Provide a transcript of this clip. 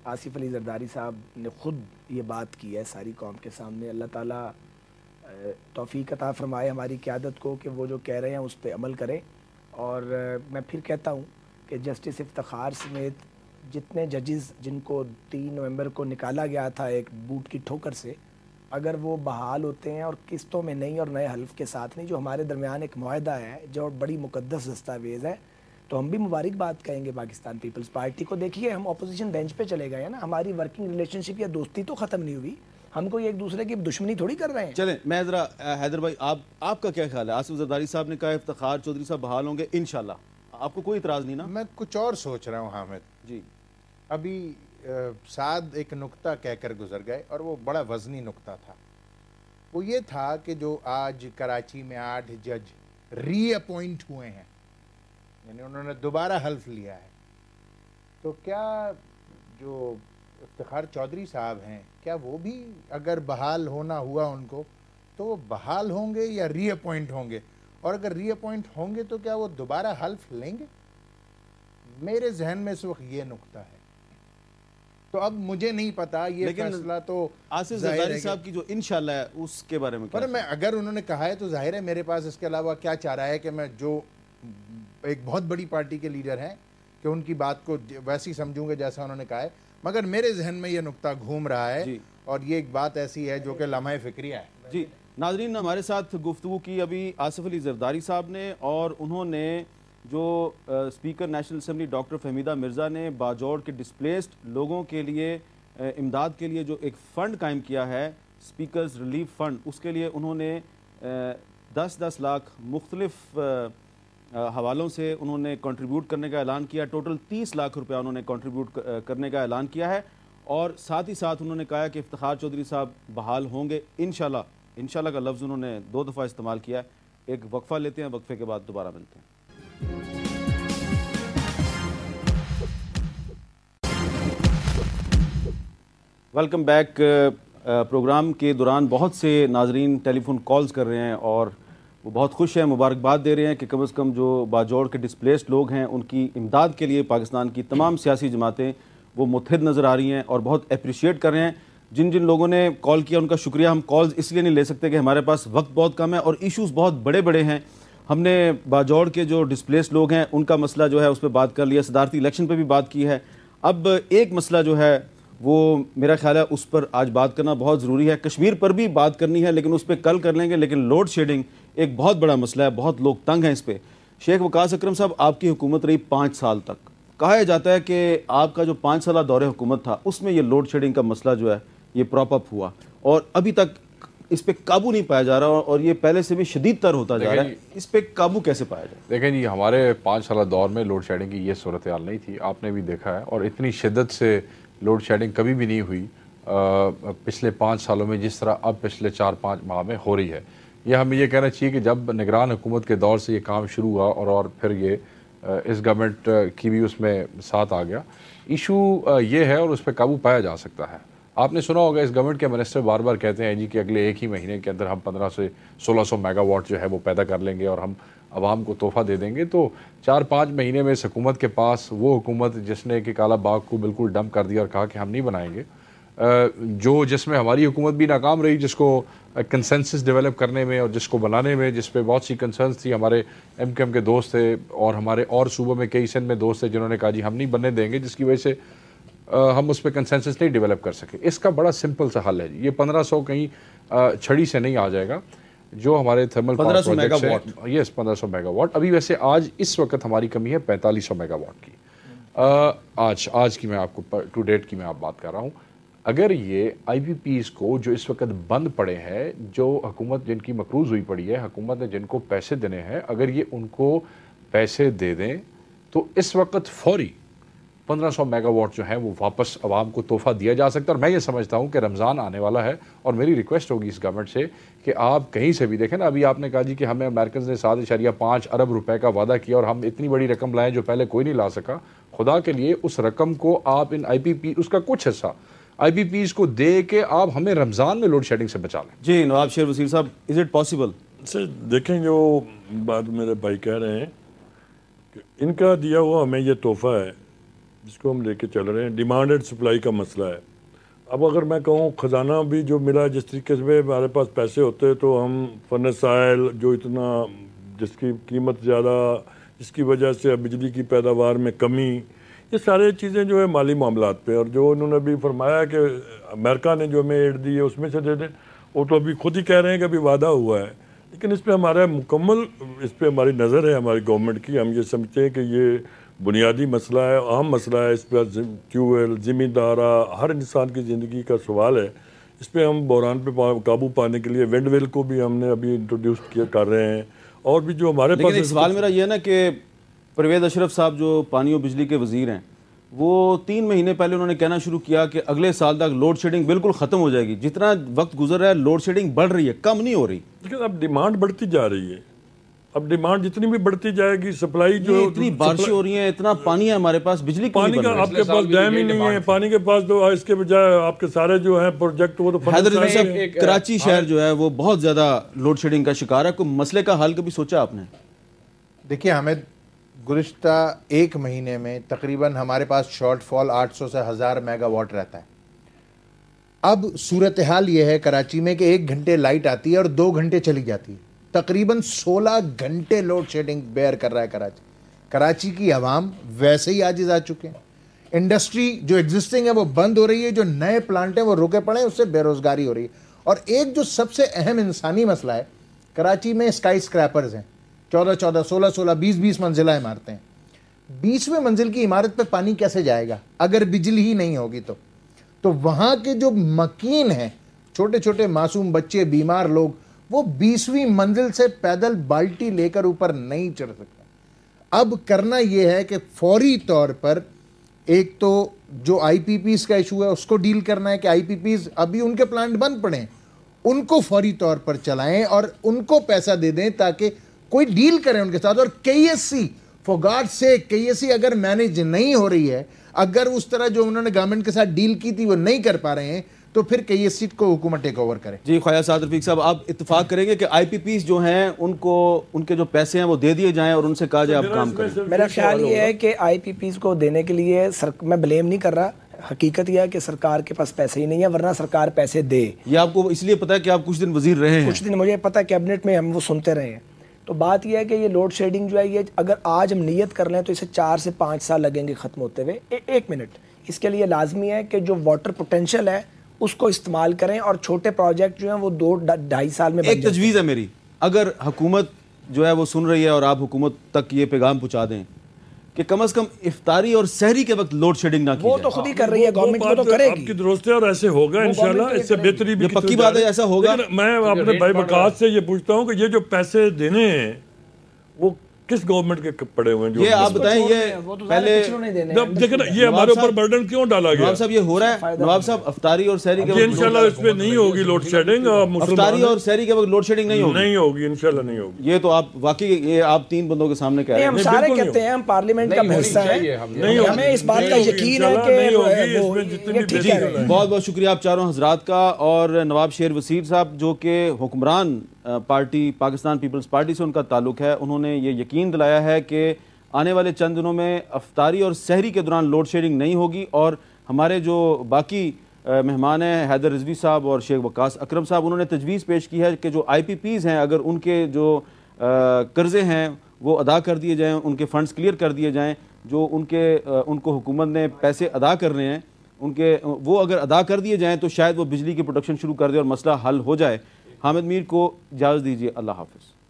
آصف علی زرداری صاحب نے خود یہ بات کی ہے ساری قوم کے سامنے. اللہ تعالیٰ توفیق عطا فرمائے ہماری قیادت کو کہ وہ جو کہہ رہے ہیں اس پہ عمل کریں. اور میں پھر کہتا ہوں کہ جسٹس افتخار سمیت جتنے ججز جن کو 3 نومبر کو نکالا گیا تھا ایک بوٹ کی ٹھوکر سے, اگر وہ بحال ہوتے ہیں اور قسطوں میں نہیں اور نئے حلف کے ساتھ نہیں, جو ہمارے درمیان ایک معاہدہ ہے جو بڑی مقدس دستاویز ہے, تو ہم بھی مبارکباد کہیں گے پاکستان پیپلز پارٹی کو. دیکھیے ہم اپوزیشن بینچ پہ چلے گئے ہیں نا, ہماری ورکنگ ریلیشن شپ یا دوستی تو ختم نہیں ہوئی, ہم کوئی ایک دوسرے کی دشمنی تھوڑی کر رہے ہیں. چلیں میں ذرا حیدر بھائی آپ کا کیا خیال ہے؟ آصف زرداری صاحب نے کہا افتخار چودھری صاحب بحال ہوں گے انشاءاللہ, آپ کو کوئی اعتراض نہیں نا؟ میں کچھ اور سوچ رہا ہوں حامد جی. ابھی سعد ایک نقطہ کہہ کر گزر گئے اور وہ بڑا وزنی نقطہ تھا. وہ یہ تھا کہ جو آج کراچی میں 8 جج ری اپوائنٹ ہوئے ہیں, یعنی انہوں نے دوبارہ حلف لیا ہے, تو کیا جو افتخار چودھری صاحب ہیں کیا وہ بھی اگر بحال ہونا ہوا ان کو تو وہ بحال ہوں گے یا ری اپوائنٹ ہوں گے؟ اور اگر ری اپوائنٹ ہوں گے تو کیا وہ دوبارہ حلف لیں گے؟ میرے ذہن میں اس وقت یہ نقطہ ہے. تو اب مجھے نہیں پتا, یہ فیصلہ تو آصف زرداری صاحب کی جو انشاءاللہ ہے اس کے بارے میں پر میں اگر انہوں نے کہا ہے تو ظاہر ہے میرے پاس اس کے علاوہ کیا چاہ رہا ہے کہ میں جو ایک بہت بڑی پارٹی کے لیڈر ہیں کہ ان کی بات کو ویسی سمجھوں گا جیسا انہوں نے کہا ہے. مگر میرے ذہن میں یہ نقطہ گھوم رہا ہے اور یہ ایک بات ایسی ہے جو کہ لمحہ فکریہ ہے. جی ناظرین, ہمارے ساتھ گفتگو کی ابھی آصف علی زرداری صاحب نے, اور انہوں نے جو speaker national assembly doctor Fahmida Mirza نے باجوڑ کے ڈسپلیسڈ لوگوں کے لیے امداد کے لیے جو ایک فنڈ قائم کیا ہے اسپیکرز ریلیف فنڈ, اس کے لیے انہوں نے 10-10 لاکھ مختلف حوالوں سے انہوں نے کنٹریبیوٹ کرنے کا اعلان کیا. ٹوٹل 30 لاکھ روپیہ انہوں نے کنٹریبیوٹ کرنے کا اعلان کیا ہے, اور ساتھ ہی ساتھ انہوں نے کہا کہ افتخار چودھری صاحب بحال ہوں گے انشاءاللہ. انشاءاللہ کا لفظ انہوں نے 2 دفعہ استعمال کیا ہے. ایک وقفہ لیتے ہیں, وقفے کے بعد دوبارہ ملتے ہیں. Welcome back. پروگرام کے دوران بہت سے ناظرین ٹیلی فون کالز کر رہے ہیں اور وہ بہت خوش ہیں, مبارکباد دے رہے ہیں کہ کم از کم جو باجوڑ کے ڈسپلیسڈ لوگ ہیں ان کی امداد کے لیے پاکستان کی تمام سیاسی جماعتیں وہ متحد نظر آ رہی ہیں اور بہت اپریشیٹ کر رہے ہیں. جن جن لوگوں نے کال کیا ان کا شکریہ. ہم کالز اس لیے نہیں لے سکتے کہ ہمارے پاس وقت بہت کم ہے اور ایشوز بہت بڑے بڑے ہیں. ہم نے باجوڑ کے جو ڈسپلیسڈ لوگ ہیں ان کا مسئلہ جو ہے اس پہ بات کر لیا, صدارتی الیکشن پہ بھی بات کی ہے. اب ایک مسئلہ جو ہے وہ میرا خیال ہے اس پر آج بات کرنا بہت ضروری ہے. کشمیر پر بھی بات کرنی ہے لیکن اس پہ کل کر لیں گے. لیکن لوڈ شیڈنگ ایک بہت بڑا مسئلہ ہے, بہت لوگ تنگ ہیں اس پہ. شیخ وقاص اکرم صاحب, آپ کی حکومت رہی 5 سال تک. کہا جاتا ہے کہ آپ کا جو 5 سالہ دور حکومت تھا اس میں یہ لوڈ شیڈنگ کا مسئلہ جو ہے یہ پراپ اپ ہوا اور ابھی تک اس پہ قابو نہیں پایا جا رہا, اور یہ پہلے سے بھی شدید تر ہوتا جا رہا ہے. اس پہ قابو کیسے پایا جائے؟ دیکھیں جی, ہمارے 5 سالہ دور میں لوڈ شیڈنگ کی یہ صورتحال نہیں تھی, آپ نے بھی دیکھا ہے, اور اتنی شدت سے لوڈ شیڈنگ کبھی بھی نہیں ہوئی پچھلے 5 سالوں میں جس طرح اب پچھلے 4-5 ماہ میں ہو رہی ہے. یہ ہمیں یہ کہنا چاہیے کہ جب نگران حکومت کے دور سے یہ کام شروع ہوا اور پھر یہ اس گورنمنٹ کی بھی اس میں ساتھ آ گیا. ایشو یہ ہے اور اس پہ قابو پایا جا سکتا ہے. آپ نے سنا ہوگا اس گورنمنٹ کے منسٹر بار بار کہتے ہیں جی کہ اگلے ایک ہی مہینے کے اندر ہم 1500 سے 1600 میگا واٹ جو ہے وہ پیدا کر لیں گے اور ہم عوام کو تحفہ دے دیں گے. تو 4-5 مہینے میں اس حکومت کے پاس, وہ حکومت جس نے کہ کالا باغ کو بالکل ڈمپ کر دیا اور کہا کہ ہم نہیں بنائیں گے, جس میں ہماری حکومت بھی ناکام رہی, جس کو کنسنسس ڈیولپ کرنے میں اور جس کو بنانے میں, جس پہ بہت سی کنسرنس تھی. ہمارے ایم کے ایم کے دوست تھے اور ہمارے اور صوبوں میں کئی سندھ میں دوست تھے جنہوں نے کہا جی ہم نہیں بننے دیں گے, جس کی وجہ سے ہم اس پہ کنسنسس نہیں ڈیولپ کر سکے. اس کا بڑا سمپل سا حل ہے جی, یہ 1500 کہیں چھڑی سے نہیں آ جائے گا. جو ہمارے thermal 1500 mega what, yes 1500 mega what. ابھی ویسے آج اس وقت ہماری کمی ہے 4500 میگا واٹ کی. آج کی میں آپ کو ٹو ڈیٹ کی میں آپ بات کر رہا ہوں. اگر یہ آئی پی پیز کو جو اس وقت بند پڑے ہیں, جو حکومت جن کی مقروض ہوئی پڑی ہے, حکومت نے جن کو پیسے دینے ہیں, اگر یہ ان کو پیسے دے دیں تو اس وقت فوری 1500 میگا واٹ جو ہے وہ واپس عوام کو تحفہ دیا جا سکتا ہے. اور میں یہ سمجھتا ہوں کہ رمضان آنے والا ہے اور میری ریکویسٹ ہوگی اس گورنمنٹ سے کہ آپ کہیں سے بھی دیکھیں نا, ابھی آپ نے کہا جی کہ ہمیں امریکنز نے 7.5 ارب روپے کا وعدہ کیا اور ہم اتنی بڑی رقم لائیں جو پہلے کوئی نہیں لا سکا. خدا کے لیے اس رقم کو آپ ان آئی پی پی اس کا کچھ حصہ آئی پی پیز کو دے کے آپ ہمیں رمضان میں لوڈ شیڈنگ سے بچا لیں. جی نواب شیر وزیر صاحب, از اٹ پاسبل؟ سر دیکھیں, جو بات میرے بھائی کہہ رہے ہیں کہ ان کا دیا ہوا ہمیں یہ تحفہ ہے جس کو ہم لے کے چل رہے ہیں، ڈیمانڈ اینڈ سپلائی کا مسئلہ ہے. اب اگر میں کہوں خزانہ بھی جو ملا، جس طریقے سے ہمارے پاس پیسے ہوتے تو ہم فرنس آئل جو اتنا جس کی قیمت زیادہ، جس کی وجہ سے بجلی کی پیداوار میں کمی، یہ سارے چیزیں جو ہے مالی معاملات پہ، اور جو انہوں نے ابھی فرمایا کہ امریکہ نے جو ہمیں ایڈ دی ہے اس میں سے دے دیں، وہ تو ابھی خود ہی کہہ رہے ہیں کہ ابھی وعدہ ہوا ہے، لیکن اس پہ ہمارا مکمل، اس پہ ہماری نظر ہے ہماری گورنمنٹ کی. ہم یہ سمجھتے ہیں کہ یہ بنیادی مسئلہ ہے، اہم مسئلہ ہے. اس پہ فیول، زمیندارہ، ہر انسان کی زندگی کا سوال ہے. اس پہ ہم بحران پہ قابو پانے کے لیے ونڈ ویل کو بھی ہم نے ابھی انٹروڈیوس کر رہے ہیں، اور بھی جو ہمارے لیکن ایک سوال میرا یہ ہے نا کہ پرویز اشرف صاحب جو پانی و بجلی کے وزیر ہیں، وہ 3 مہینے پہلے انہوں نے کہنا شروع کیا کہ اگلے سال تک لوڈ شیڈنگ بالکل ختم ہو جائے گی. جتنا وقت گزر رہا ہے لوڈ شیڈنگ بڑھ رہی ہے، کم نہیں ہو رہی. لیکن اب ڈیمانڈ بڑھتی جا رہی ہے، اب ڈیمانڈ جتنی بھی بڑھتی جائے گی، سپلائی جو اتنی بارشیں ہو رہی ہیں، اتنا پانی ہے ہمارے پاس، بجلی پانی کا آپ کے پاس ڈیم ہی نہیں ہے. پانی کے پاس تو اس کے بجائے آپ کے سارے جو ہیں پروجیکٹ وہ تو حیدر علی صاحب، کراچی شہر جو ہے وہ بہت زیادہ لوڈ شیڈنگ کا شکار ہے. کوئی مسئلے کا حل کبھی سوچا آپ نے؟ دیکھیے حامد، گزشتہ 1 مہینے میں تقریباً ہمارے پاس شارٹ فال 800 سے 1000 میگا واٹ رہتا ہے. اب صورتحال یہ ہے کراچی میں کہ 1 گھنٹے لائٹ آتی ہے اور 2 گھنٹے چلی جاتی ہے. تقریباً 16 گھنٹے لوڈ شیڈنگ بیئر کر رہا ہے کراچی کی عوام ویسے ہی عاجز آ چکے ہیں. انڈسٹری جو ایگزسٹنگ ہے وہ بند ہو رہی ہے، جو نئے پلانٹ ہیں وہ رکے پڑے ہیں، اس سے بے روزگاری ہو رہی ہے. اور ایک جو سب سے اہم انسانی مسئلہ ہے، کراچی میں اسکائی اسکریپرز ہیں، 14 16 20 منزلہ عمارتیں ہیں. 20ویں منزل کی عمارت پہ پانی کیسے جائے گا اگر بجلی ہی نہیں ہوگی؟ تو وہاں کے جو مکین ہیں، چھوٹے چھوٹے معصوم بچے، بیمار لوگ، وہ 20ویں منزل سے پیدل بالٹی لے کر اوپر نہیں چڑھ سکتے. اب کرنا یہ ہے کہ فوری طور پر ایک تو جو آئی پی پیز کا ایشو ہے اس کو ڈیل کرنا ہے کہ آئی پی پیز ابھی ان کے پلانٹ بند پڑے ہیں، ان کو فوری طور پر چلائیں اور ان کو پیسہ دے دیں تاکہ کوئی ڈیل کریں ان کے ساتھ. اور کے ایس سی، فار گاڈ سیک، کے ایس سی اگر مینیج نہیں ہو رہی ہے، اگر اس طرح جو انہوں نے گورنمنٹ کے ساتھ ڈیل کی تھی وہ نہیں کر پا رہے ہیں، تو پھر کے ایس سی کو حکومت ٹیک اوور کرے. جی خواجہ سعد رفیق صاحب، آپ اتفاق کریں گے کہ آئی پی پیز جو ہیں ان کو ان کے جو پیسے ہیں وہ دے دیے جائیں اور ان سے کہا جائے آپ کام کریں؟ میرا خیال یہ ہے کہ آئی پی پیز کو دینے کے لیے میں بلیم نہیں کر رہا، حقیقت یہ ہے کہ سرکار کے پاس پیسے ہی نہیں ہے، ورنہ سرکار پیسے دے. یہ آپ کو اس لیے پتا ہے کہ آپ کچھ دن وزیر رہے ہیں؟ کچھ دن مجھے پتا ہے، کیبنٹ میں ہم وہ سنتے رہے ہیں. تو بات یہ ہے کہ یہ لوڈ شیڈنگ جو ہے، یہ اگر آج ہم نیت کر لیں تو اسے 4 سے 5 سال لگیں گے ختم ہوتے ہوئے. 1 منٹ، اس کے لیے لازمی ہے کہ جو واٹر پوٹینشیل ہے اس کو استعمال کریں، اور چھوٹے پروجیکٹ جو ہیں وہ 2-2.5 سال میں. ایک تجویز ہے میری، اگر حکومت جو ہے وہ سن رہی ہے اور آپ حکومت تک یہ پیغام پہنچا دیں کہ کم از کم افطاری اور سحری کے وقت لوڈ شیڈنگ نہ کی وہ جائے. تو خود ہی کر رہی ہے گورنمنٹ، وہ تو کرے آپ کی گی. درست ہے اور ایسے ہوگا انشاءاللہ. اس سے بہتری بھی یہ پکی بات ہے، ایسا ہوگا. میں اپنے بھائی وقاص سے یہ پوچھتا ہوں کہ یہ جو پیسے دینے ہیں وہ کس گورنمنٹ کے پڑے ہوئے ہیں؟ یہ آپ بتائیں، یہ پہلے دیکھیں نا، یہ ہمارے اوپر برڈن کیوں ڈالا گیا؟ نواب صاحب یہ ہو رہا ہے، نواب صاحب افطاری اور سحری کے یہ انشاءاللہ اس پہ نہیں ہوگی لوڈ شیڈنگ. افطاری اور سحری کے وقت لوڈ شیڈنگ نہیں ہوگی انشاءاللہ نہیں ہوگی. یہ تو آپ واقعی یہ آپ 3 بندوں کے سامنے کہہ رہے ہیں. ہم سارے کہتے ہیں ہم پارلیمنٹ کا حصہ ہیں، ہمیں اس بات کا یقین ہے کہ بہت بہت شکریہ آپ چاروں حضرات کا. اور نواب شیر وسیر صاحب جو کہ حکمران پارٹی پاکستان پیپلز پارٹی سے ان کا تعلق ہے، انہوں نے یہ یقین دلایا ہے کہ آنے والے چند دنوں میں افطاری اور سحری کے دوران لوڈ شیڈنگ نہیں ہوگی. اور ہمارے جو باقی مہمان ہیں حیدر رضوی صاحب اور شیخ وقاص اکرم صاحب، انہوں نے تجویز پیش کی ہے کہ جو آئی پی پیز ہیں اگر ان کے جو قرضے ہیں وہ ادا کر دیے جائیں، ان کے فنڈز کلیئر کر دیے جائیں، جو ان کو حکومت نے پیسے ادا کرنے ہیں وہ اگر ادا کر دیے جائیں تو شاید وہ بجلی کی پروڈکشن شروع کر دے اور مسئلہ حل ہو جائے. حامد میر کو اجازت دیجیے، اللہ حافظ.